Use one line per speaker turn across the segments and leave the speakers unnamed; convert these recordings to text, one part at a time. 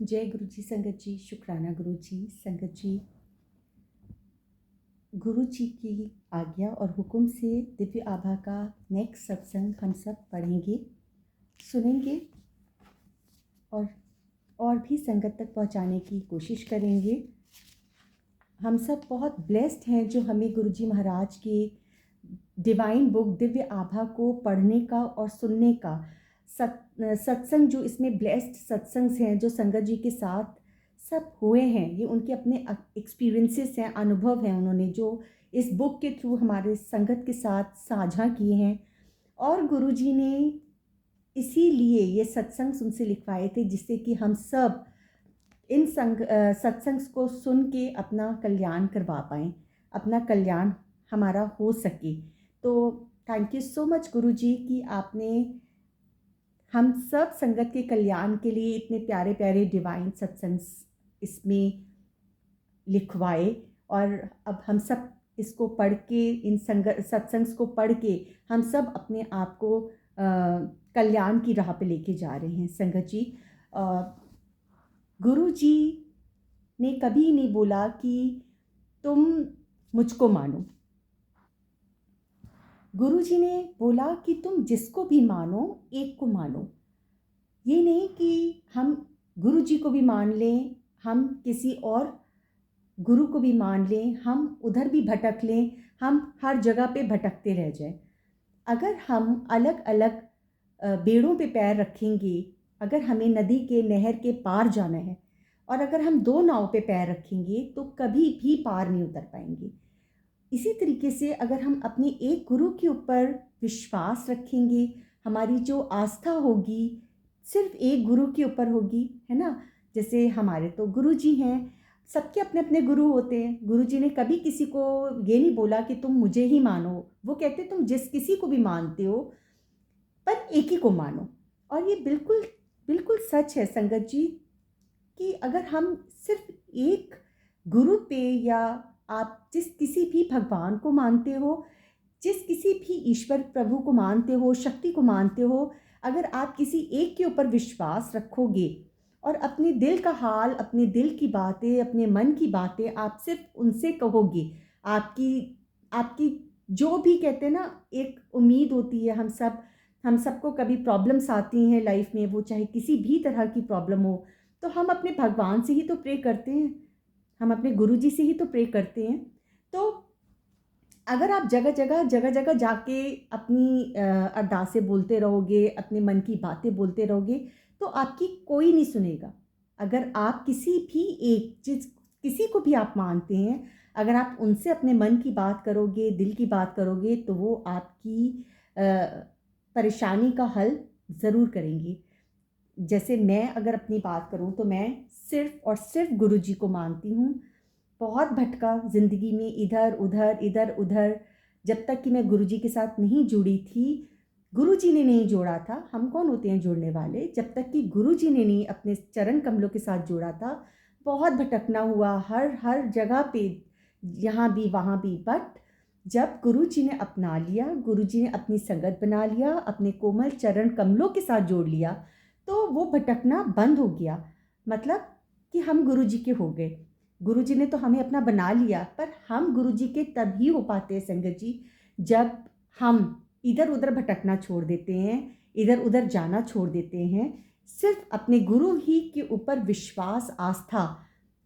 जय गुरु जी संगत जी, शुक्राना गुरु जी संगत जी। गुरु जी की आज्ञा और हुक्म से दिव्य आभा का नेक्स्ट सत्संग हम सब पढ़ेंगे, सुनेंगे और भी संगत तक पहुंचाने की कोशिश करेंगे। हम सब बहुत ब्लेस्ड हैं जो हमें गुरु जी महाराज के डिवाइन बुक दिव्य आभा को पढ़ने का और सुनने का सत्संग जो इसमें ब्लेस्ड सत्संग हैं जो संगत जी के साथ सब हुए हैं, ये उनके अपने एक्सपीरियंसेस हैं, अनुभव हैं उन्होंने जो इस बुक के थ्रू हमारे संगत के साथ साझा किए हैं। और गुरु जी ने इसीलिए ये सत्संग उनसे लिखवाए थे जिससे कि हम सब इन सत्संग को सुन के अपना कल्याण करवा पाएँ, अपना कल्याण हमारा हो सके। तो थैंक यू सो मच गुरु जी कि आपने हम सब संगत के कल्याण के लिए इतने प्यारे प्यारे डिवाइन सत्संग इसमें लिखवाए। और अब हम सब इसको पढ़ के, इन सत्संग को पढ़ के हम सब अपने आप को कल्याण की राह पे लेके जा रहे हैं। संगत जी, गुरु जी ने कभी नहीं बोला कि तुम मुझको मानो। गुरु जी ने बोला कि तुम जिसको भी मानो एक को मानो। ये नहीं कि हम गुरु जी को भी मान लें, हम किसी और गुरु को भी मान लें, हम उधर भी भटक लें, हम हर जगह पे भटकते रह जाएं। अगर हम अलग अलग बेड़ों पे पैर रखेंगे, अगर हमें नदी के नहर के पार जाना है और अगर हम दो नाव पे पैर रखेंगे तो कभी भी पार नहीं उतर पाएंगे। इसी तरीके से अगर हम अपने एक गुरु के ऊपर विश्वास रखेंगे, हमारी जो आस्था होगी सिर्फ एक गुरु के ऊपर होगी, है ना। जैसे हमारे तो गुरु जी हैं, सबके अपने अपने गुरु होते हैं। गुरु जी ने कभी किसी को ये नहीं बोला कि तुम मुझे ही मानो, वो कहते तुम जिस किसी को भी मानते हो पर एक ही को मानो। और ये बिल्कुल बिल्कुल सच है संगत जी कि अगर हम सिर्फ एक गुरु पे, या आप जिस किसी भी भगवान को मानते हो, जिस किसी भी ईश्वर प्रभु को मानते हो, शक्ति को मानते हो, अगर आप किसी एक के ऊपर विश्वास रखोगे और अपने दिल का हाल, अपने दिल की बातें, अपने मन की बातें आप सिर्फ उनसे कहोगे, आपकी जो भी कहते हैं ना, एक उम्मीद होती है। हम सबको कभी प्रॉब्लम्स आती हैं लाइफ में, वो चाहे किसी भी तरह की प्रॉब्लम हो, तो हम अपने भगवान से ही तो प्रे करते हैं, हम अपने गुरु जी से ही तो प्रे करते हैं। तो अगर आप जगह जगह जाके अपनी अरदासें बोलते रहोगे, अपने मन की बातें बोलते रहोगे, तो आपकी कोई नहीं सुनेगा। अगर आप किसी भी किसी को भी आप मानते हैं, अगर आप उनसे अपने मन की बात करोगे, दिल की बात करोगे, तो वो आपकी परेशानी का हल ज़रूर करेंगी। जैसे मैं अगर अपनी बात करूं तो मैं सिर्फ और सिर्फ गुरु जी को मानती हूँ। बहुत भटका ज़िंदगी में, इधर उधर, जब तक कि मैं गुरु जी के साथ नहीं जुड़ी थी। गुरु जी ने नहीं जोड़ा था, हम कौन होते हैं जोड़ने वाले, जब तक कि गुरु जी ने नहीं अपने चरण कमलों के साथ जोड़ा था। बहुत भटकना हुआ हर जगह पे, यहाँ भी वहाँ भी। बट जब गुरु जी ने अपना लिया, गुरु जी ने अपनी संगत बना लिया, अपने कोमल चरण कमलों के साथ जोड़ लिया, तो वो भटकना बंद हो गया। मतलब कि हम गुरु जी के हो गए। गुरु जी ने तो हमें अपना बना लिया, पर हम गुरु जी के तभी हो पाते हैं संगत जी, जब हम इधर उधर भटकना छोड़ देते हैं, इधर उधर जाना छोड़ देते हैं, सिर्फ अपने गुरु ही के ऊपर विश्वास आस्था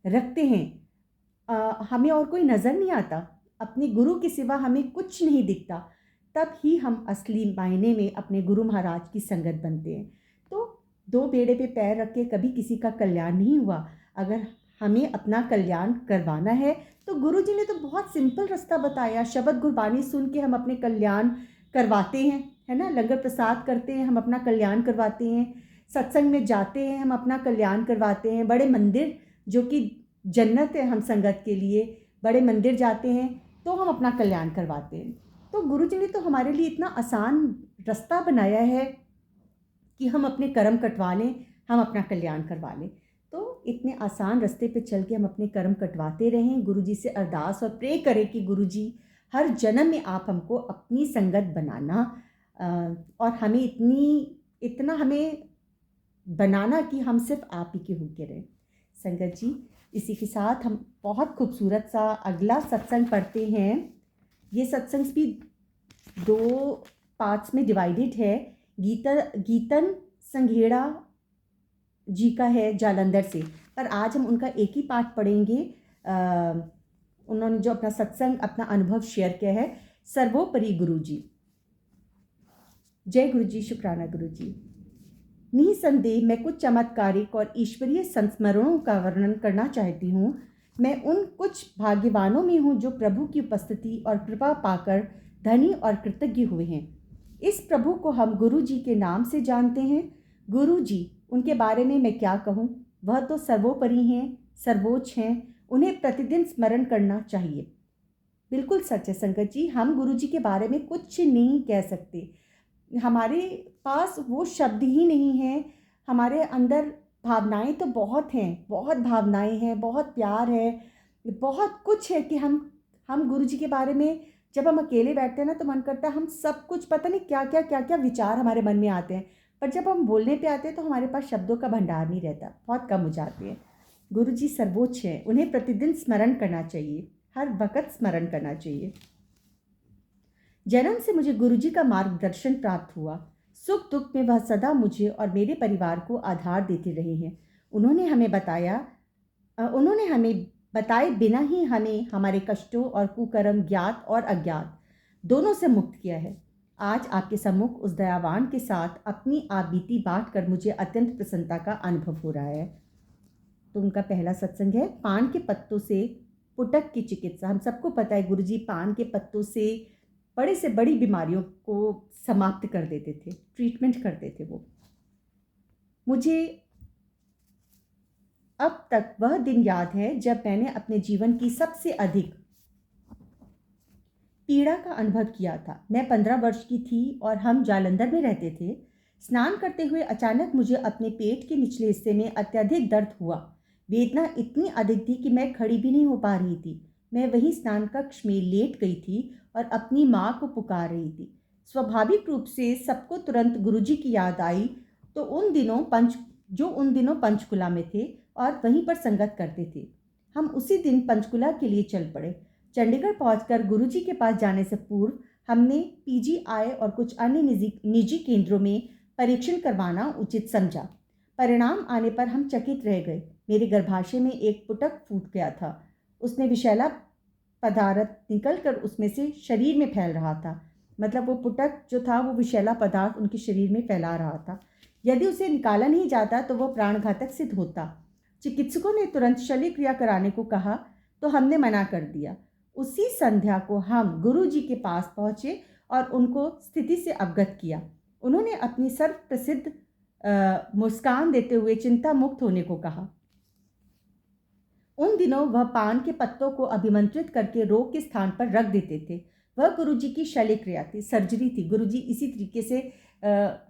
रखते हैं। हमें और कोई नज़र नहीं आता, अपने गुरु के सिवा हमें कुछ नहीं दिखता, तब ही हम असली मायने में अपने गुरु महाराज की संगत बनते हैं। तो दो बेड़े पे पैर रख के कभी किसी का कल्याण नहीं हुआ। अगर हमें अपना कल्याण करवाना है तो गुरु जी ने तो बहुत सिंपल रास्ता बताया। शब्द गुरबानी सुन के हम अपने कल्याण करवाते हैं, है ना। लंगर प्रसाद करते हैं, हम अपना कल्याण करवाते हैं। सत्संग में जाते हैं, हम अपना कल्याण करवाते हैं। बड़े मंदिर जो कि जन्नत है हम संगत के लिए, बड़े मंदिर जाते हैं तो हम अपना कल्याण करवाते हैं। तो गुरु जी ने तो हमारे लिए इतना आसान रास्ता बनाया है कि हम अपने कर्म कटवा लें, हम अपना कल्याण करवा लें। तो इतने आसान रास्ते पे चल के हम अपने कर्म कटवाते रहें। गुरु जी से अरदास और प्रे करें कि गुरु जी हर जन्म में आप हमको अपनी संगत बनाना, और हमें इतना हमें बनाना कि हम सिर्फ आप ही के होके रहें। संगत जी, इसी के साथ हम बहुत खूबसूरत सा अगला सत्संग पढ़ते हैं। ये सत्संग भी 2 पार्ट्स में डिवाइडेड है। गीतन संघेड़ा जी का है जालंधर से, पर आज हम उनका एक ही पाठ पढ़ेंगे। उन्होंने जो अपना सत्संग, अपना अनुभव शेयर किया है, सर्वोपरि गुरु जी। जय गुरु जी, शुक्राना गुरु जी। निसंदेह मैं कुछ चमत्कारिक और ईश्वरीय संस्मरणों का वर्णन करना चाहती हूँ। मैं उन कुछ भाग्यवानों में हूँ जो प्रभु की उपस्थिति और कृपा पाकर धनी और कृतज्ञ हुए हैं। इस प्रभु को हम गुरु जी के नाम से जानते हैं। गुरु जी, उनके बारे में मैं क्या कहूँ, वह तो सर्वोपरि हैं, सर्वोच्च हैं, उन्हें प्रतिदिन स्मरण करना चाहिए। बिल्कुल सच है संगत जी, हम गुरु जी के बारे में कुछ नहीं कह सकते। हमारे पास वो शब्द ही नहीं है। हमारे अंदर भावनाएं तो बहुत हैं, बहुत भावनाएं हैं, बहुत प्यार है, बहुत कुछ है कि हम गुरु जी के बारे में जब हम अकेले बैठते हैं ना, तो मन करता है हम सब कुछ, पता नहीं क्या क्या क्या क्या विचार हमारे मन में आते हैं, पर जब हम बोलने पे आते हैं तो हमारे पास शब्दों का भंडार नहीं रहता, बहुत कम हो जाते हैं। गुरु जी सर्वोच्च हैं, उन्हें प्रतिदिन स्मरण करना चाहिए, हर वक्त स्मरण करना चाहिए। जन्म से मुझे गुरुजी का मार्गदर्शन प्राप्त हुआ। सुख दुख में वह सदा मुझे और मेरे परिवार को आधार देते रहे हैं। उन्होंने हमें बताए बिना ही हमें हमारे कष्टों और कुकर्म, ज्ञात और अज्ञात, दोनों से मुक्त किया है। आज आपके सम्मुख उस दयावान के साथ अपनी आप बीती बांट कर मुझे अत्यंत प्रसन्नता का अनुभव हो रहा है। तो उनका पहला सत्संग है पान के पत्तों से पुटक की चिकित्सा। हम सबको पता है गुरुजी पान के पत्तों से बड़े से बड़ी बीमारियों को समाप्त कर देते थे, ट्रीटमेंट करते थे वो। मुझे अब तक वह दिन याद है जब मैंने अपने जीवन की सबसे अधिक पीड़ा का अनुभव किया था। मैं 15 वर्ष की थी और हम जालंधर में रहते थे। स्नान करते हुए अचानक मुझे अपने पेट के निचले हिस्से में अत्यधिक दर्द हुआ। वेदना इतनी अधिक थी कि मैं खड़ी भी नहीं हो पा रही थी। मैं वहीं स्नान कक्ष में लेट गई थी और अपनी माँ को पुकार रही थी। स्वाभाविक रूप से सबको तुरंत गुरुजी की याद आई, तो उन दिनों पंचकुला में थे और वहीं पर संगत करते थे। हम उसी दिन पंचकुला के लिए चल पड़े। चंडीगढ़ पहुंचकर गुरुजी के पास जाने से पूर्व हमने पीजीआई और कुछ अन्य निजी केंद्रों में परीक्षण करवाना उचित समझा। परिणाम आने पर हम चकित रह गए। मेरे गर्भाशय में एक पुटक फूट गया था। उसने विषैला पदार्थ निकलकर उसमें से शरीर में फैल रहा था। मतलब वो पुटक जो था वो विषैला पदार्थ उनके शरीर में फैला रहा था। यदि उसे निकाला नहीं जाता तो वो प्राणघातक सिद्ध होता। चिकित्सकों ने तुरंत शल्य क्रिया कराने को कहा तो हमने मना कर दिया। उसी संध्या को हम गुरु जी के पास पहुंचे और उनको स्थिति से अवगत किया। उन्होंने अपनी सर्व प्रसिद्ध मुस्कान देते हुए चिंता मुक्त होने को कहा। उन दिनों वह पान के पत्तों को अभिमंत्रित करके रोग के स्थान पर रख देते थे। वह गुरुजी की शल्य क्रिया थी, सर्जरी थी। गुरुजी इसी तरीके से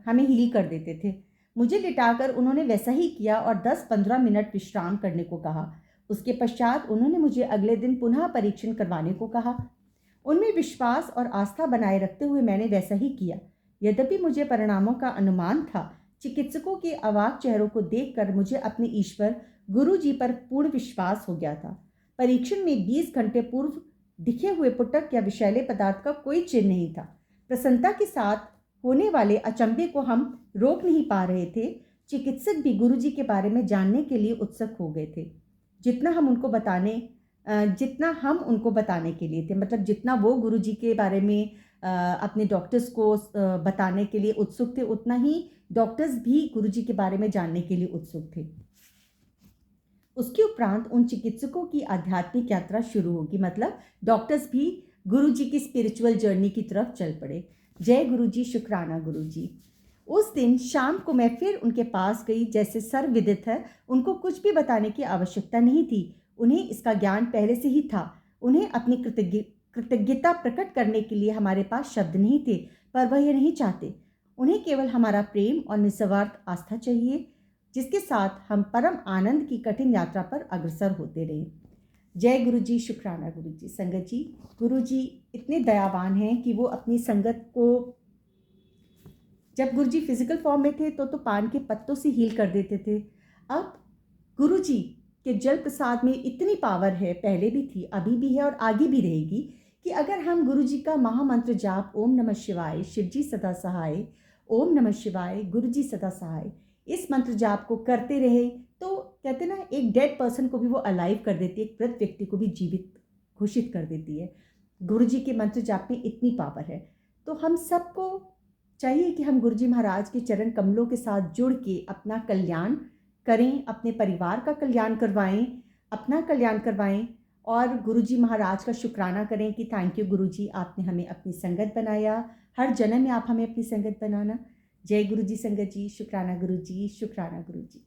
हमें हील कर देते थे। मुझे लिटाकर उन्होंने वैसा ही किया और 10-15 मिनट विश्राम करने को कहा। उसके पश्चात उन्होंने मुझे अगले दिन पुनः परीक्षण करवाने को कहा। उनमें विश्वास और आस्था बनाए रखते हुए मैंने वैसा ही किया। यद्यपि मुझे परिणामों का अनुमान था, चिकित्सकों के अवाक चेहरों को देखकर मुझे अपने ईश्वर गुरु जी पर पूर्ण विश्वास हो गया था। परीक्षण में 20 घंटे पूर्व दिखे हुए पुटक या विषैले पदार्थ का कोई चिन्ह नहीं था। प्रसन्नता के साथ होने वाले अचंभे को हम रोक नहीं पा रहे थे। चिकित्सक भी गुरु जी के बारे में जानने के लिए उत्सुक हो गए थे। जितना हम उनको बताने के लिए थे, मतलब जितना वो गुरु जी के बारे में अपने डॉक्टर्स को बताने के लिए उत्सुक थे, उतना ही डॉक्टर्स भी गुरु जी के बारे में जानने के लिए उत्सुक थे। उसके उपरांत उन चिकित्सकों की आध्यात्मिक यात्रा शुरू होगी, मतलब डॉक्टर्स भी गुरु जी की स्पिरिचुअल जर्नी की तरफ चल पड़े। जय गुरु जी, शुक्राना गुरु जी। उस दिन शाम को मैं फिर उनके पास गई। जैसे सर्वविदित है, उनको कुछ भी बताने की आवश्यकता नहीं थी। उन्हें इसका ज्ञान पहले से ही था। उन्हें अपनी कृतज्ञता प्रकट करने के लिए हमारे पास शब्द नहीं थे, पर वह ये नहीं चाहते। उन्हें केवल हमारा प्रेम और निस्वार्थ आस्था चाहिए, जिसके साथ हम परम आनंद की कठिन यात्रा पर अग्रसर होते रहे। जय गुरु जी, शुक्राना गुरु जी। संगत जी, गुरु जी इतने दयावान हैं कि वो अपनी संगत को जब गुरुजी फिजिकल फॉर्म में थे तो पान के पत्तों से हील कर देते थे। अब गुरुजी के जल प्रसाद में इतनी पावर है, पहले भी थी, अभी भी है और आगे भी रहेगी, कि अगर हम गुरुजी का महामंत्र जाप ओम नमः शिवाय, शिवजी सदा सहाय, ओम नमः शिवाय, गुरुजी सदा सहाय, इस मंत्र जाप को करते रहे तो कहते ना, एक डेड पर्सन को भी वो अलाइव कर देती है, एक मृत व्यक्ति को भी जीवित घोषित कर देती है। गुरुजी के मंत्र जाप में इतनी पावर है। तो हम सबको चाहिए कि हम गुरुजी महाराज के चरण कमलों के साथ जुड़ के अपना कल्याण करें, अपने परिवार का कल्याण करवाएं, अपना कल्याण करवाएं और गुरुजी महाराज का शुक्राना करें कि थैंक यू गुरुजी, आपने हमें अपनी संगत बनाया, हर जन्म में आप हमें अपनी संगत बनाना। जय गुरुजी संगत जी, शुक्राना गुरुजी, शुक्राना गुरुजी।